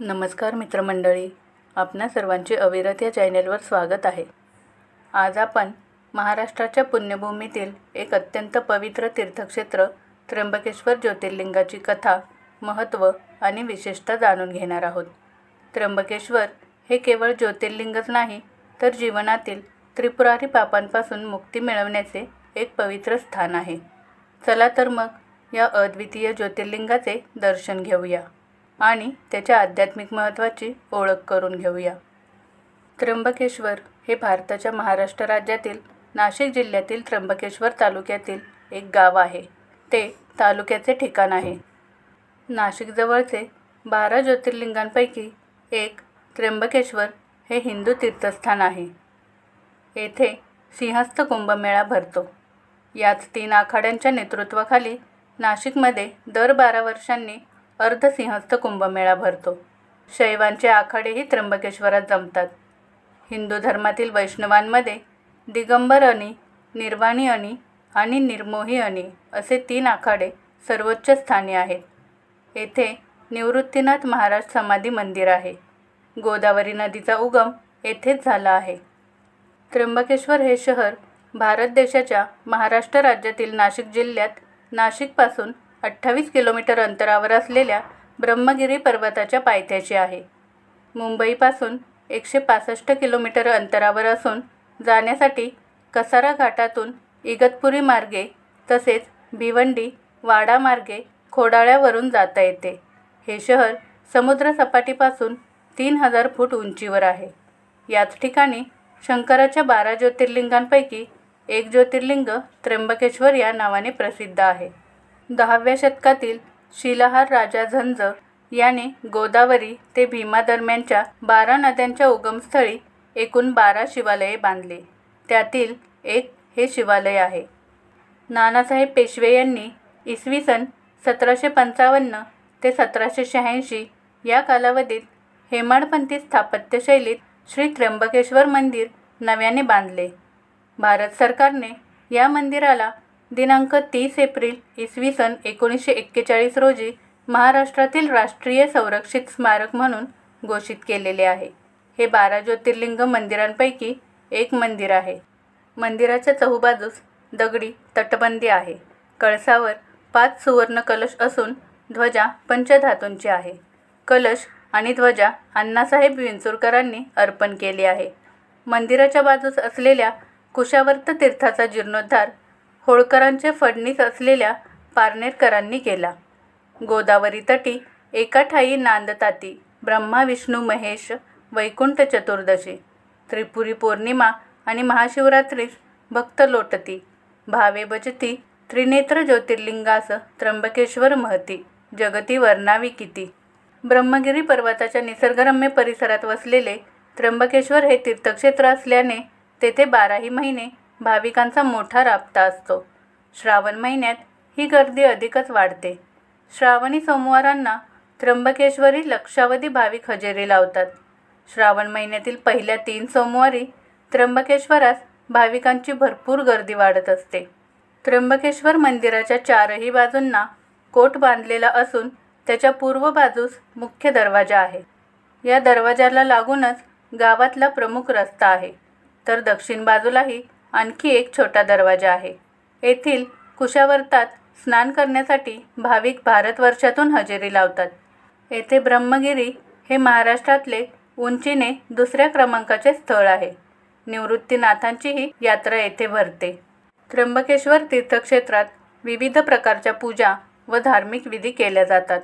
नमस्कार मित्रमंडळी, आपणा सर्वांचे अविरत या चॅनेलवर स्वागत आहे. आज आपण महाराष्ट्राच्या पुण्यभूमीतील एक अत्यंत पवित्र तीर्थक्षेत्र त्र्यंबकेश्वर ज्योतिर्लिंगाची कथा, महत्त्व आणि विशेषता जाणून घेणार आहोत. त्र्यंबकेश्वर हे केवळ ज्योतिर्लिंगच नाही, तर जीवनातील त्रिपुरारी पापांपासून मुक्ती मिळवण्याचे एक पवित्र स्थान आहे. चला तर मग या अद्वितीय ज्योतिर्लिंगाचे दर्शन घेऊया आणि त्याच्या आध्यात्मिक महत्त्वाची ओळख करून घेऊया. त्र्यंबकेश्वर हे भारताच्या महाराष्ट्र राज्यातील नाशिक जिल्ह्यातील त्र्यंबकेश्वर तालुक्यातील एक गाव आहे. ते तालुक्याचे ठिकाण आहे. नाशिकजवळचे 12 ज्योतिर्लिंगांपैकी एक त्र्यंबकेश्वर हे हिंदू तीर्थस्थान आहे. येथे सिंहस्थ कुंभमेळा भरतो. याच 3 आखाड्यांच्या नेतृत्वाखाली नाशिकमध्ये दर 12 वर्षांनी अर्धसिंहस्थ कुंभमेळा भरतो. शैवांचे आखाडेही त्र्यंबकेश्वरात जमतात. हिंदू धर्मातील वैष्णवांमध्ये दिगंबर अनी, निर्वाणी अनी आणि निर्मोही अनी असे 3 आखाडे सर्वोच्च स्थानी आहेत. येथे निवृत्तीनाथ महाराज समाधी मंदिर आहे. गोदावरी नदीचा उगम येथेच झाला आहे. त्र्यंबकेश्वर हे शहर भारत देशाच्या महाराष्ट्र राज्यातील नाशिक जिल्ह्यात नाशिकपासून 28 किलोमीटर अंतरावर असलेल्या ब्रह्मगिरी पर्वताच्या पायथ्याशी आहे. मुंबईपासून 165 किलोमीटर अंतरावर असून जाण्यासाठी कसारा घाटातून इगतपुरी मार्गे तसेच भिवंडी, वाडा मार्गे खोडाळ्यावरून जाता येते. हे शहर समुद्रसपाटीपासून 3000 फूट उंचीवर आहे. याच ठिकाणी शंकराच्या 12 ज्योतिर्लिंगांपैकी एक ज्योतिर्लिंग त्र्यंबकेश्वर या नावाने प्रसिद्ध आहे. 10व्या शतकातील शिलाहार राजा झंज याने गोदावरी ते भीमा दरम्यानच्या 12 नद्यांच्या उगमस्थळी एकूण 12 शिवालये बांधले. त्यातील एक हे शिवालय आहे. नानासाहेब पेशवे यांनी इसवी सन 1755 ते 1786 या कालावधीत हेमाडपंथी स्थापत्यशैलीत श्री त्र्यंबकेश्वर मंदिर नव्याने बांधले. भारत सरकारने या मंदिराला दिनांक 30 एप्रिल इसवी सन 1941 रोजी महाराष्ट्रातील राष्ट्रीय संरक्षित स्मारक म्हणून घोषित केलेले आहे. हे 12 ज्योतिर्लिंग मंदिरांपैकी एक मंदिर आहे. मंदिराच्या चहूबाजूस दगडी तटबंदी आहे. कळसावर 5 सुवर्ण कलश असून ध्वजा पंचधातूंची आहे. कलश आणि ध्वजा अण्णासाहेब विंचुरकरांनी अर्पण केली आहे. मंदिराच्या बाजूस असलेल्या कुशावर्त तीर्थाचा जीर्णोद्धार होळकरांचे फडणीस असलेल्या पारनेरकरांनी केला. गोदावरी तटी एका ठायी नांदताती ब्रह्मा विष्णू महेश वैकुंठ चतुर्दशी त्रिपुरी पौर्णिमा आणि महाशिवरात्रीस भक्त लोटती भावे भजती त्रिनेत्र ज्योतिर्लिंगास त्र्यंबकेश्वर महती जगती वर्णावी किती. ब्रह्मगिरी पर्वताच्या निसर्गरम्य परिसरात वसलेले त्र्यंबकेश्वर हे तीर्थक्षेत्र असल्याने तेथे 12ही महिने भाविकांचा मोठा राबता असतो. श्रावण महिन्यात ही गर्दी अधिकच वाढते. श्रावणी सोमवारांना त्र्यंबकेश्वरी लक्षावधी भाविक हजेरी लावतात. श्रावण महिन्यातील पहिल्या 3 सोमवारी त्र्यंबकेश्वरास भाविकांची भरपूर गर्दी वाढत असते. त्र्यंबकेश्वर मंदिराच्या 4ही बाजूंना कोट बांधलेला असून त्याच्या पूर्व बाजूस मुख्य दरवाजा आहे. या दरवाजाला लागूनच गावातला प्रमुख रस्ता आहे. तर दक्षिण बाजूलाही आणखी एक छोटा दरवाजा आहे. येथील कुशावर्तात स्नान करण्यासाठी भाविक भारतवर्षातून हजेरी लावतात. येथे ब्रह्मगिरी हे महाराष्ट्रातले उंचीने 2ऱ्या क्रमांकाचे स्थळ आहे. निवृत्तीनाथांचीही यात्रा येथे भरते. त्र्यंबकेश्वर तीर्थक्षेत्रात विविध प्रकारच्या पूजा व धार्मिक विधी केल्या जातात.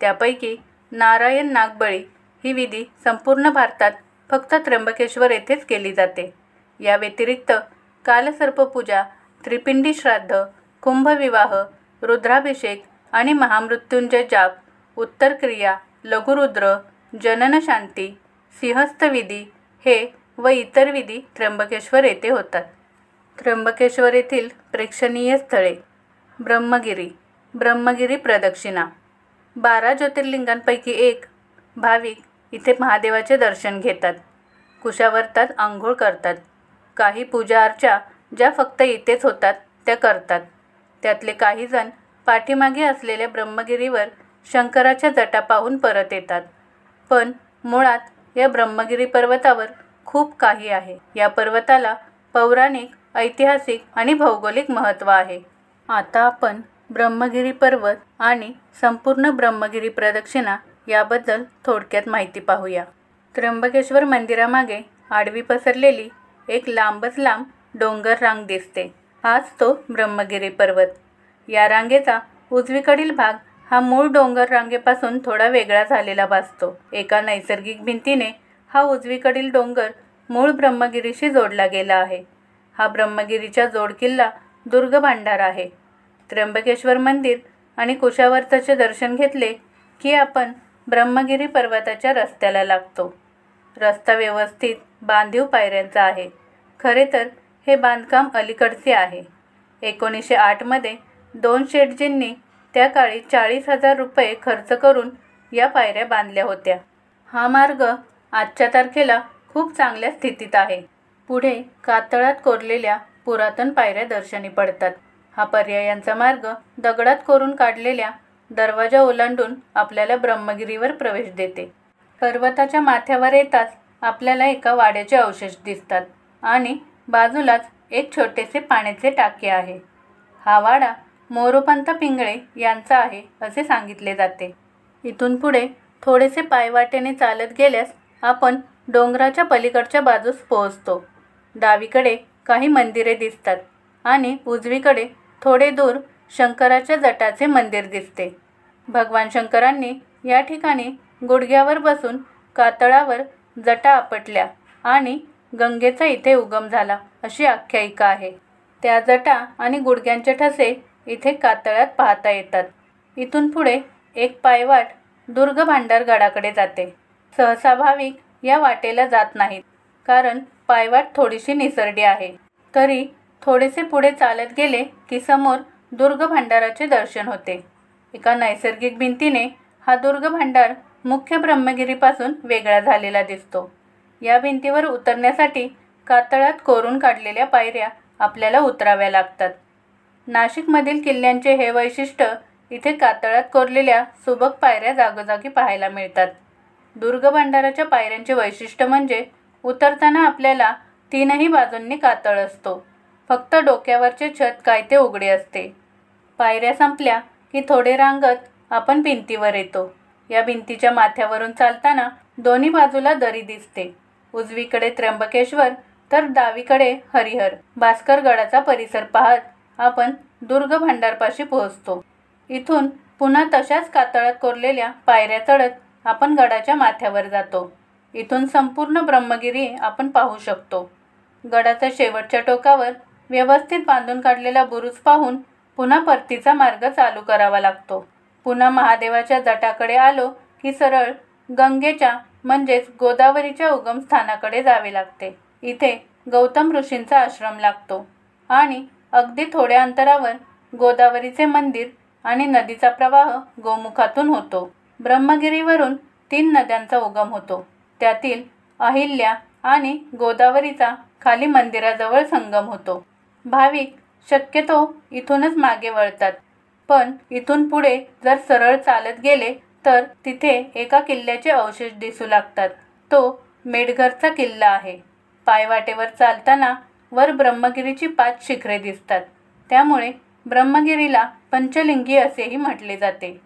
त्यापैकी नारायण नागबळी ही विधी संपूर्ण भारतात फक्त त्र्यंबकेश्वर येथेच केली जाते. या व्यतिरिक्त कालसर्पपूजा, त्रिपिंडी श्राद्ध, कुंभविवाह, रुद्राभिषेक आणि महामृत्युंजय जाप, उत्तरक्रिया, लघुरुद्र, जननशांती, सिंहस्थ विधी हे व इतर विधी त्र्यंबकेश्वर येथे होतात. त्र्यंबकेश्वर येथील प्रेक्षणीय स्थळे. ब्रह्मगिरी. ब्रह्मगिरी प्रदक्षिणा. 12 ज्योतिर्लिंगांपैकी एक. भाविक इथे महादेवाचे दर्शन घेतात. कुशावर्तात आंघोळ करतात. काही पूजा अर्चा ज्या फक्त इथेच होतात त्या करतात. त्यातले काही जण पाठीमागे असलेल्या ब्रह्मगिरीवर शंकराच्या जटा पाहून परत येतात. पण मुळात या ब्रह्मगिरी पर्वतावर खूप काही आहे. या पर्वताला पौराणिक, ऐतिहासिक आणि भौगोलिक महत्त्व आहे. आता आपण ब्रह्मगिरी पर्वत आणि संपूर्ण ब्रह्मगिरी प्रदक्षिणा याबद्दल थोडक्यात माहिती पाहूया. त्र्यंबकेश्वर मंदिरामागे आडवी पसरलेली एक लांबच लांब डोंगर रांग दिसते. हाच तो ब्रह्मगिरी पर्वत. या रांगेचा उजवीकडील भाग हा मूळ डोंगर रांगेपासून थोडा वेगळा झालेला भासतो. एका नैसर्गिक भिंतीने हा उजवीकडील डोंगर मूळ ब्रह्मगिरीशी जोडला गेला आहे. हा ब्रह्मगिरीचा जोडकिल्ला दुर्ग भांडार आहे. त्र्यंबकेश्वर मंदिर आणि कुशावर्ताचे दर्शन घेतले की आपण ब्रह्मगिरी पर्वताच्या रस्त्याला लागतो. रस्ता व्यवस्थित बांधीव पायऱ्यांचा आहे. खरे तर हे बांधकाम अलीकडचे आहे. 1908 मध्ये 2 शेटजींनी त्या काळी 40,000 रुपये खर्च करून या पायऱ्या बांधल्या होत्या. हा मार्ग आजच्या तारखेला खूप चांगल्या स्थितीत आहे. पुढे कातळात कोरलेल्या पुरातन पायऱ्या दर्शनी पडतात. हा पर्यायांचा मार्ग दगडात कोरून काढलेल्या दरवाजा ओलांडून आपल्याला ब्रह्मगिरीवर प्रवेश देते. पर्वताच्या माथ्यावर येताच आपल्याला एका वाड्याचे अवशेष दिसतात आणि बाजूलाच एक छोटेसे पाण्याचे टाके आहे. हा वाडा मोरोपंत पिंगळे यांचा आहे असे सांगितले जाते. इथून पुढे थोडेसे पायवाटेने चालत गेल्यास आपण डोंगराच्या पलीकडच्या बाजूस पोहोचतो. डावीकडे काही मंदिरे दिसतात आणि उजवीकडे थोडे दूर शंकराच्या जटाचे मंदिर दिसते. भगवान शंकरांनी या ठिकाणी गुडघ्यावर बसून कातळावर जटा आपटल्या आणि गंगेचा इथे उगम झाला अशी आख्यायिका आहे. त्या जटा आणि गुडघ्यांचे ठसे इथे कातळात पाहता येतात. इथून पुढे एक पायवाट दुर्ग भांडार गडाकडे जाते. सहसा भाविक या वाटेला जात नाहीत कारण पायवाट थोडीशी निसरडी आहे. तरी थोडेसे पुढे चालत गेले की समोर दुर्ग भांडाराचे दर्शन होते. एका नैसर्गिक भिंतीने हा दुर्ग भांडार मुख्य ब्रह्मगिरीपासून वेगळा झालेला दिसतो. या भिंतीवर उतरण्यासाठी कातळात कोरून काढलेल्या पायऱ्या आपल्याला उतराव्या लागतात. नाशिकमधील किल्ल्यांचे हे वैशिष्ट्य इथे कातळात कोरलेल्या सुबक पायऱ्या जागोजागी पाहायला मिळतात. दुर्ग भांडाराच्या पायऱ्यांचे वैशिष्ट्य म्हणजे उतरताना आपल्याला 3ही बाजूंनी कातळ असतो. फक्त डोक्यावरचे छत काय ते उघडे असते. पायऱ्या संपल्या की थोडे रांगत आपण भिंतीवर येतो. या भिंतीच्या माथ्यावरून चालताना दोन्ही बाजूला दरी दिसते. उजवीकडे त्र्यंबकेश्वर तर डावीकडे हरिहर भास्कर गडाचा परिसर पाहत आपण दुर्ग भांडारपाशी पोहोचतो. इथून पुन्हा तशाच कातळात कोरलेल्या पायऱ्या चढत आपण गडाच्या माथ्यावर जातो. इथून संपूर्ण ब्रह्मगिरी आपण पाहू शकतो. गडाच्या शेवटच्या टोकावर व्यवस्थित बांधून काढलेला बुरुज पाहून पुन्हा परतीचा मार्ग चालू करावा लागतो. पुन्हा महादेवाच्या जटाकडे आलो की सरळ गंगेच्या म्हणजेच गोदावरीच्या उगमस्थानाकडे जावे लागते. इथे गौतम ऋषींचा आश्रम लागतो आणि अगदी थोड्या अंतरावर गोदावरीचे मंदिर आणि नदीचा प्रवाह गोमुखातून होतो. ब्रह्मगिरीवरून 3 नद्यांचा उगम होतो. त्यातील अहिल्या आणि गोदावरीचा खाली मंदिराजवळ संगम होतो. भाविक शक्यतो इथूनच मागे वळतात. पण इथून पुढे जर सरळ चालत गेले तर तिथे एका किल्ल्याचे अवशेष दिसू लागतात. तो मेडघरचा किल्ला आहे. पायवाटेवर चालताना वर ब्रह्मगिरीची 5 शिखरे दिसतात. त्यामुळे ब्रह्मगिरीला पंचलिंगी असेही म्हटले जाते.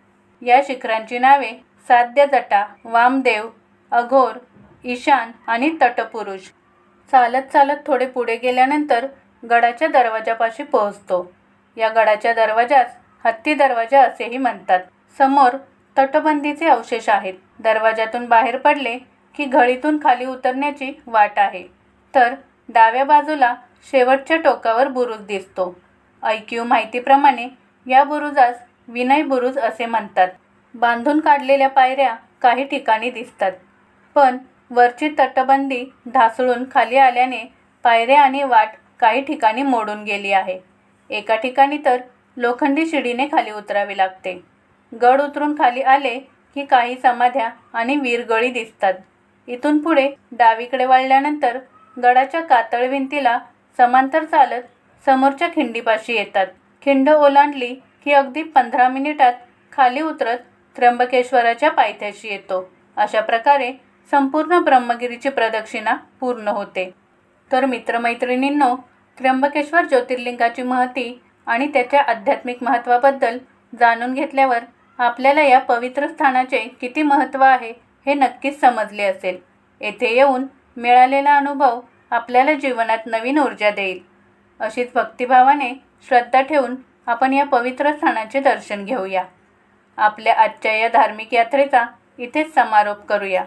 या शिखरांची नावे साध्य जटा, वामदेव, अघोर, ईशान आणि तटपुरुष. चालत चालत थोडे पुढे गेल्यानंतर गडाच्या दरवाजापाशी पोहोचतो. या गडाच्या दरवाजास हत्ती दरवाजा असेही म्हणतात. समोर तटबंदीचे अवशेष आहेत. दरवाजातून बाहेर पडले की घळीतून खाली उतरण्याची वाट आहे. तर डाव्या बाजूला शेवटच्या टोकावर बुरुज दिसतो. ऐकीव माहितीप्रमाणे या बुरुजास विनय बुरुज असे म्हणतात. बांधून काढलेल्या पायऱ्या काही ठिकाणी दिसतात. पण वरची तटबंदी ढासळून खाली आल्याने पायऱ्या आणि वाट काही ठिकाणी मोडून गेली आहे. एका ठिकाणी तर लोखंडी शिडीने खाली उतरावे लागते. गड उतरून खाली आले की काही समाध्या आणि वीरगळी दिसतात. इथून पुढे डावीकडे वळल्यानंतर गडाच्या कातळ भिंतीला समांतर चालत समोरच्या खिंडीपाशी येतात. खिंड ओलांडली की अगदी 15 मिनिटात खाली उतरत त्र्यंबकेश्वराच्या पायथ्याशी येतो. अशा प्रकारे संपूर्ण ब्रह्मगिरीची प्रदक्षिणा पूर्ण होते. तर मित्रमैत्रिणींनो, त्र्यंबकेश्वर ज्योतिर्लिंगाची महती आणि त्याच्या आध्यात्मिक महत्त्वाबद्दल जाणून घेतल्यावर आपल्याला या पवित्र स्थानाचे किती महत्त्व आहे हे नक्कीच समजले असेल. येथे येऊन मिळालेला अनुभव आपल्याला जीवनात नवीन ऊर्जा देईल. अशीच भक्तिभावाने श्रद्धा ठेवून आपण या पवित्र स्थानाचे दर्शन घेऊया. आपल्या आजच्या या धार्मिक यात्रेचा इथेच समारोप करूया.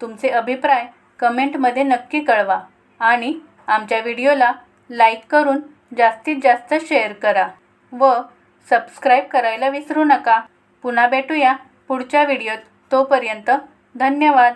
तुमचे अभिप्राय कमेंटमध्ये नक्की कळवा आणि आमच्या व्हिडिओला लाईक करून जास्तीत जास्त शेअर करा व सबस्क्राईब करायला विसरू नका. पुन्हा भेटूया पुढच्या व्हिडिओत. तोपर्यंत धन्यवाद.